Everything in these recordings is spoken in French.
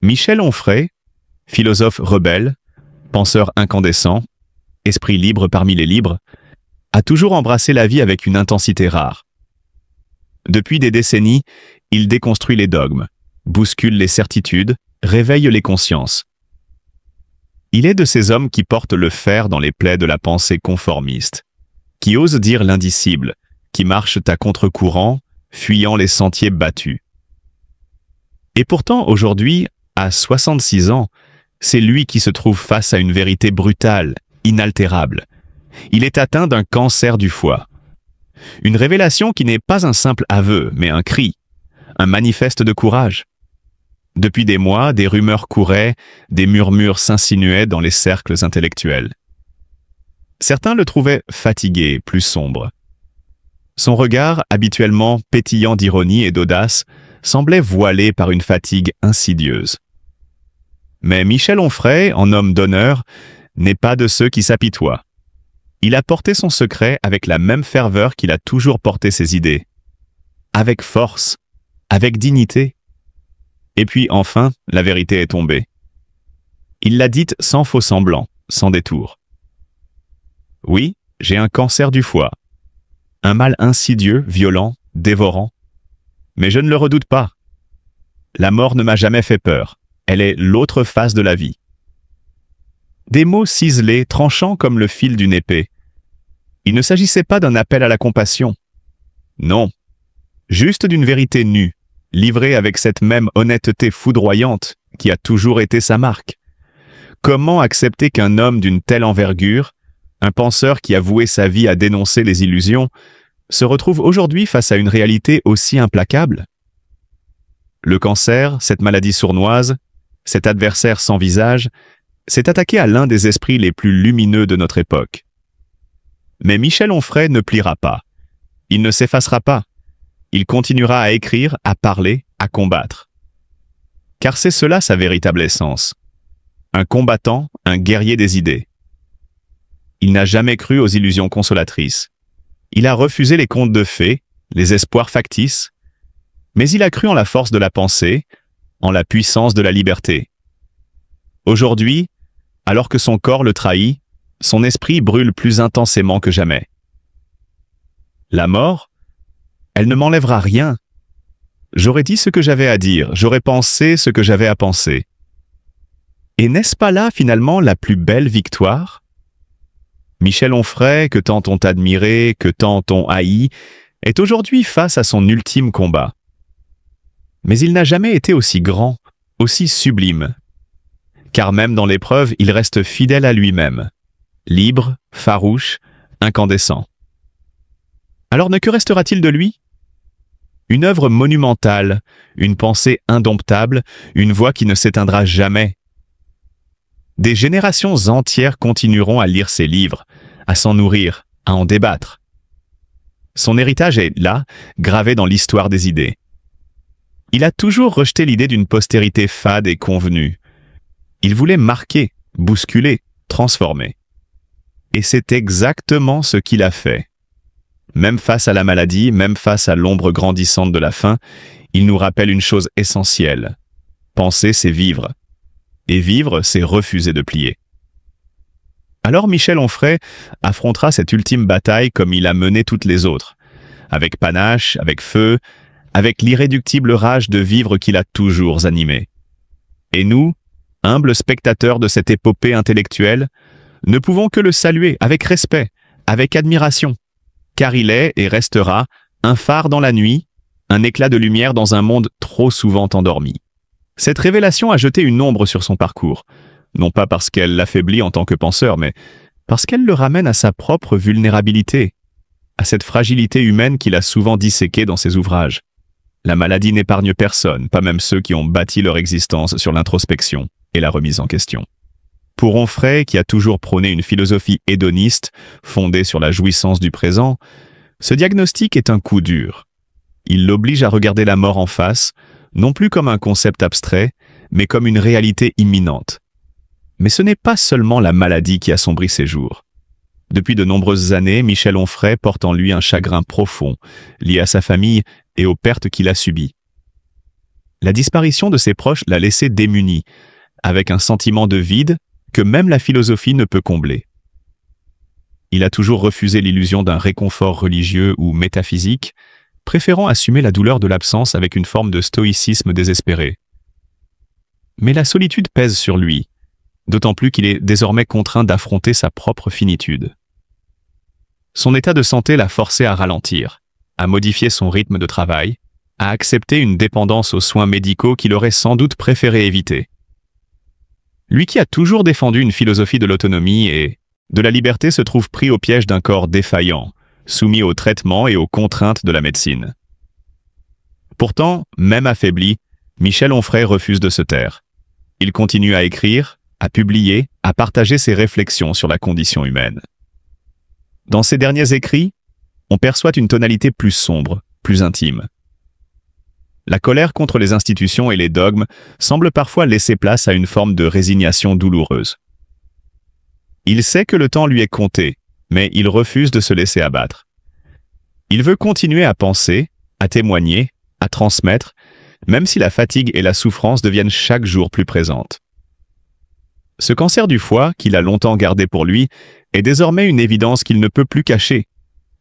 Michel Onfray, philosophe rebelle, penseur incandescent, esprit libre parmi les libres, a toujours embrassé la vie avec une intensité rare. Depuis des décennies, il déconstruit les dogmes, bouscule les certitudes, réveille les consciences. Il est de ces hommes qui portent le fer dans les plaies de la pensée conformiste, qui osent dire l'indicible, qui marchent à contre-courant, fuyant les sentiers battus. Et pourtant, aujourd'hui, à 66 ans, c'est lui qui se trouve face à une vérité brutale, inaltérable. Il est atteint d'un cancer du foie. Une révélation qui n'est pas un simple aveu, mais un cri, un manifeste de courage. Depuis des mois, des rumeurs couraient, des murmures s'insinuaient dans les cercles intellectuels. Certains le trouvaient fatigué, plus sombre. Son regard, habituellement pétillant d'ironie et d'audace, semblait voilé par une fatigue insidieuse. Mais Michel Onfray, en homme d'honneur, n'est pas de ceux qui s'apitoient. Il a porté son secret avec la même ferveur qu'il a toujours porté ses idées. Avec force, avec dignité. Et puis enfin, la vérité est tombée. Il l'a dite sans faux semblant, sans détour. Oui, j'ai un cancer du foie. Un mal insidieux, violent, dévorant. Mais je ne le redoute pas. La mort ne m'a jamais fait peur. Elle est l'autre face de la vie. Des mots ciselés, tranchants comme le fil d'une épée. Il ne s'agissait pas d'un appel à la compassion. Non, juste d'une vérité nue, livrée avec cette même honnêteté foudroyante qui a toujours été sa marque. Comment accepter qu'un homme d'une telle envergure, un penseur qui a voué sa vie à dénoncer les illusions, se retrouve aujourd'hui face à une réalité aussi implacable? Le cancer, cette maladie sournoise, cet adversaire sans visage, s'est attaqué à l'un des esprits les plus lumineux de notre époque. Mais Michel Onfray ne pliera pas. Il ne s'effacera pas. Il continuera à écrire, à parler, à combattre. Car c'est cela sa véritable essence. Un combattant, un guerrier des idées. Il n'a jamais cru aux illusions consolatrices. Il a refusé les contes de fées, les espoirs factices, mais il a cru en la force de la pensée, en la puissance de la liberté. Aujourd'hui, alors que son corps le trahit, son esprit brûle plus intensément que jamais. La mort, elle ne m'enlèvera rien. J'aurais dit ce que j'avais à dire, j'aurais pensé ce que j'avais à penser. Et n'est-ce pas là, finalement, la plus belle victoire? Michel Onfray, que tant ont admiré, que tant ont haï, est aujourd'hui face à son ultime combat. Mais il n'a jamais été aussi grand, aussi sublime. Car même dans l'épreuve, il reste fidèle à lui-même, libre, farouche, incandescent. Alors que restera-t-il de lui? Une œuvre monumentale, une pensée indomptable, une voix qui ne s'éteindra jamais. Des générations entières continueront à lire ses livres, à s'en nourrir, à en débattre. Son héritage est là, gravé dans l'histoire des idées. Il a toujours rejeté l'idée d'une postérité fade et convenue. Il voulait marquer, bousculer, transformer. Et c'est exactement ce qu'il a fait. Même face à la maladie, même face à l'ombre grandissante de la faim, il nous rappelle une chose essentielle. Penser, c'est vivre. Et vivre, c'est refuser de plier. Alors Michel Onfray affrontera cette ultime bataille comme il a mené toutes les autres, avec panache, avec feu, avec l'irréductible rage de vivre qui l'a toujours animé. Et nous, humbles spectateurs de cette épopée intellectuelle, ne pouvons que le saluer avec respect, avec admiration, car il est et restera un phare dans la nuit, un éclat de lumière dans un monde trop souvent endormi. Cette révélation a jeté une ombre sur son parcours, non pas parce qu'elle l'affaiblit en tant que penseur, mais parce qu'elle le ramène à sa propre vulnérabilité, à cette fragilité humaine qu'il a souvent disséquée dans ses ouvrages. La maladie n'épargne personne, pas même ceux qui ont bâti leur existence sur l'introspection et la remise en question. Pour Onfray, qui a toujours prôné une philosophie hédoniste, fondée sur la jouissance du présent, ce diagnostic est un coup dur. Il l'oblige à regarder la mort en face, non plus comme un concept abstrait, mais comme une réalité imminente. Mais ce n'est pas seulement la maladie qui assombrit ses jours. Depuis de nombreuses années, Michel Onfray porte en lui un chagrin profond, lié à sa famille et aux pertes qu'il a subies. la disparition de ses proches l'a laissé démuni, avec un sentiment de vide que même la philosophie ne peut combler. Il a toujours refusé l'illusion d'un réconfort religieux ou métaphysique, préférant assumer la douleur de l'absence avec une forme de stoïcisme désespéré. Mais la solitude pèse sur lui, d'autant plus qu'il est désormais contraint d'affronter sa propre finitude. Son état de santé l'a forcé à ralentir, à modifier son rythme de travail, à accepter une dépendance aux soins médicaux qu'il aurait sans doute préféré éviter. Lui qui a toujours défendu une philosophie de l'autonomie et de la liberté se trouve pris au piège d'un corps défaillant, soumis aux traitements et aux contraintes de la médecine. Pourtant, même affaibli, Michel Onfray refuse de se taire. Il continue à écrire, à publier, à partager ses réflexions sur la condition humaine. Dans ses derniers écrits, on perçoit une tonalité plus sombre, plus intime. La colère contre les institutions et les dogmes semble parfois laisser place à une forme de résignation douloureuse. Il sait que le temps lui est compté, mais il refuse de se laisser abattre. Il veut continuer à penser, à témoigner, à transmettre, même si la fatigue et la souffrance deviennent chaque jour plus présentes. Ce cancer du foie, qu'il a longtemps gardé pour lui, est désormais une évidence qu'il ne peut plus cacher,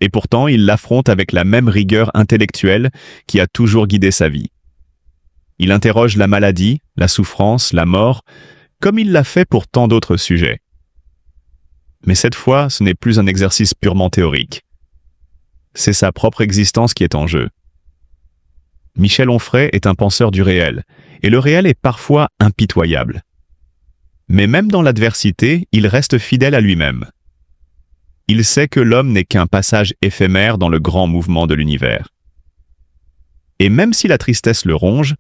et pourtant il l'affronte avec la même rigueur intellectuelle qui a toujours guidé sa vie. Il interroge la maladie, la souffrance, la mort, comme il l'a fait pour tant d'autres sujets. Mais cette fois, ce n'est plus un exercice purement théorique. C'est sa propre existence qui est en jeu. Michel Onfray est un penseur du réel, et le réel est parfois impitoyable. Mais même dans l'adversité, il reste fidèle à lui-même. Il sait que l'homme n'est qu'un passage éphémère dans le grand mouvement de l'univers. Et même si la tristesse le ronge,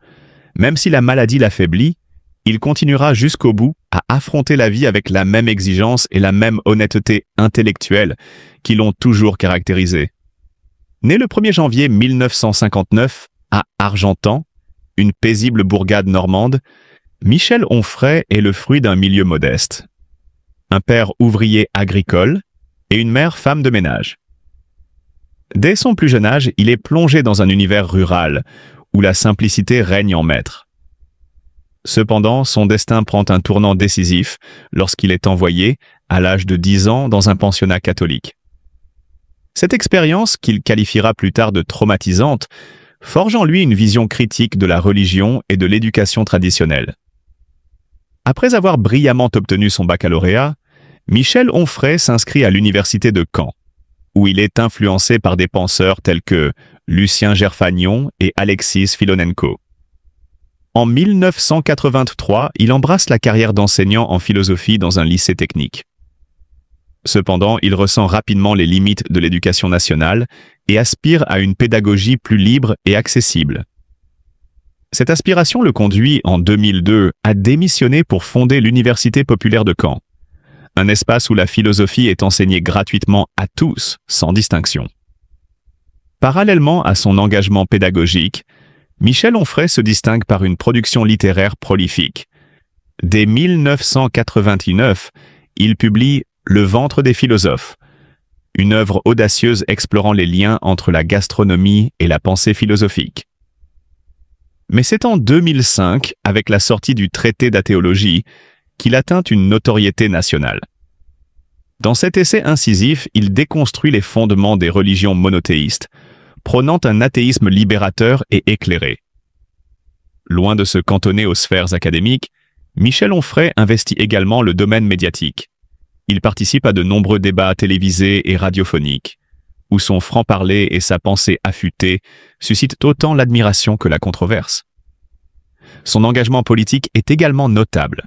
même si la maladie l'affaiblit, il continuera jusqu'au bout à affronter la vie avec la même exigence et la même honnêteté intellectuelle qui l'ont toujours caractérisé. Né le 1er janvier 1959 à Argentan, une paisible bourgade normande, Michel Onfray est le fruit d'un milieu modeste. Un père ouvrier agricole et une mère femme de ménage. Dès son plus jeune âge, il est plongé dans un univers rural où la simplicité règne en maître. Cependant, son destin prend un tournant décisif lorsqu'il est envoyé, à l'âge de 10 ans, dans un pensionnat catholique. Cette expérience, qu'il qualifiera plus tard de traumatisante, forge en lui une vision critique de la religion et de l'éducation traditionnelle. Après avoir brillamment obtenu son baccalauréat, Michel Onfray s'inscrit à l'université de Caen, où il est influencé par des penseurs tels que Lucien Gerfagnon et Alexis Filonenko. En 1983, il embrasse la carrière d'enseignant en philosophie dans un lycée technique. Cependant, il ressent rapidement les limites de l'éducation nationale et aspire à une pédagogie plus libre et accessible. Cette aspiration le conduit, en 2002, à démissionner pour fonder l'Université populaire de Caen, un espace où la philosophie est enseignée gratuitement à tous, sans distinction. Parallèlement à son engagement pédagogique, Michel Onfray se distingue par une production littéraire prolifique. Dès 1989, il publie Le ventre des philosophes, une œuvre audacieuse explorant les liens entre la gastronomie et la pensée philosophique. Mais c'est en 2005, avec la sortie du traité d'athéologie, qu'il atteint une notoriété nationale. Dans cet essai incisif, il déconstruit les fondements des religions monothéistes, prônant un athéisme libérateur et éclairé. Loin de se cantonner aux sphères académiques, Michel Onfray investit également le domaine médiatique. Il participe à de nombreux débats télévisés et radiophoniques, où son franc-parler et sa pensée affûtée suscitent autant l'admiration que la controverse. Son engagement politique est également notable.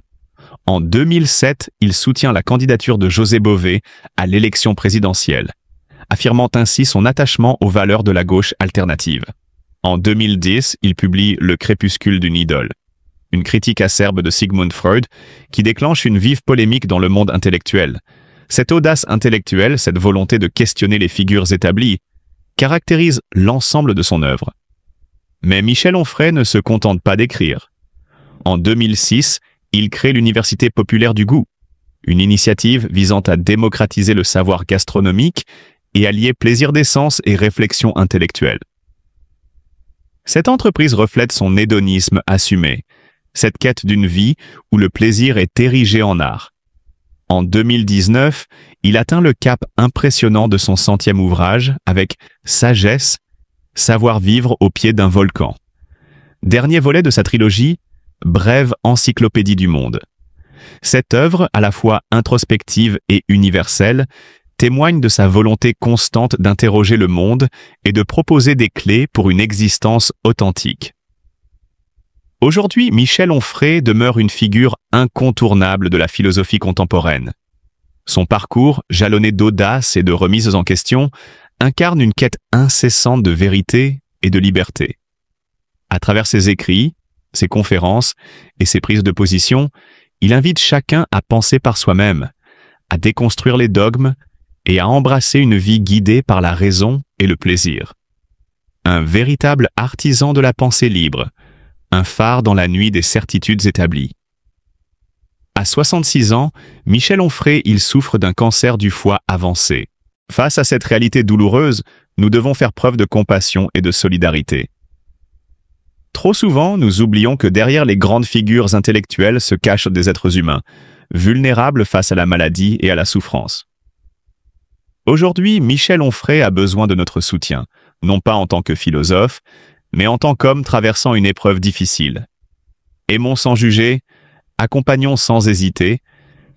En 2007, il soutient la candidature de José Bové à l'élection présidentielle, affirmant ainsi son attachement aux valeurs de la gauche alternative. En 2010, il publie Le crépuscule d'une idole, une critique acerbe de Sigmund Freud qui déclenche une vive polémique dans le monde intellectuel. Cette audace intellectuelle, cette volonté de questionner les figures établies, caractérise l'ensemble de son œuvre. Mais Michel Onfray ne se contente pas d'écrire. En 2006, il crée l'Université populaire du goût, une initiative visant à démocratiser le savoir gastronomique et à lier plaisir des sens et réflexion intellectuelle. Cette entreprise reflète son hédonisme assumé, cette quête d'une vie où le plaisir est érigé en art. En 2019, il atteint le cap impressionnant de son 100e ouvrage avec Sagesse, savoir vivre au pied d'un volcan. Dernier volet de sa trilogie, Brève encyclopédie du monde. Cette œuvre, à la fois introspective et universelle, témoigne de sa volonté constante d'interroger le monde et de proposer des clés pour une existence authentique. Aujourd'hui, Michel Onfray demeure une figure incontournable de la philosophie contemporaine. Son parcours, jalonné d'audace et de remises en question, incarne une quête incessante de vérité et de liberté. À travers ses écrits, ses conférences et ses prises de position, il invite chacun à penser par soi-même, à déconstruire les dogmes et à embrasser une vie guidée par la raison et le plaisir. Un véritable artisan de la pensée libre, un phare dans la nuit des certitudes établies. À 66 ans, Michel Onfray, il souffre d'un cancer du foie avancé. Face à cette réalité douloureuse, nous devons faire preuve de compassion et de solidarité. Trop souvent, nous oublions que derrière les grandes figures intellectuelles se cachent des êtres humains, vulnérables face à la maladie et à la souffrance. Aujourd'hui, Michel Onfray a besoin de notre soutien, non pas en tant que philosophe, mais en tant qu'homme traversant une épreuve difficile. Aimons sans juger, accompagnons sans hésiter,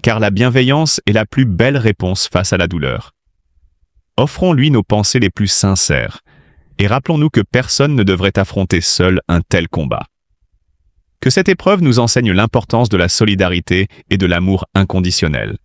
car la bienveillance est la plus belle réponse face à la douleur. Offrons-lui nos pensées les plus sincères, et rappelons-nous que personne ne devrait affronter seul un tel combat. Que cette épreuve nous enseigne l'importance de la solidarité et de l'amour inconditionnel.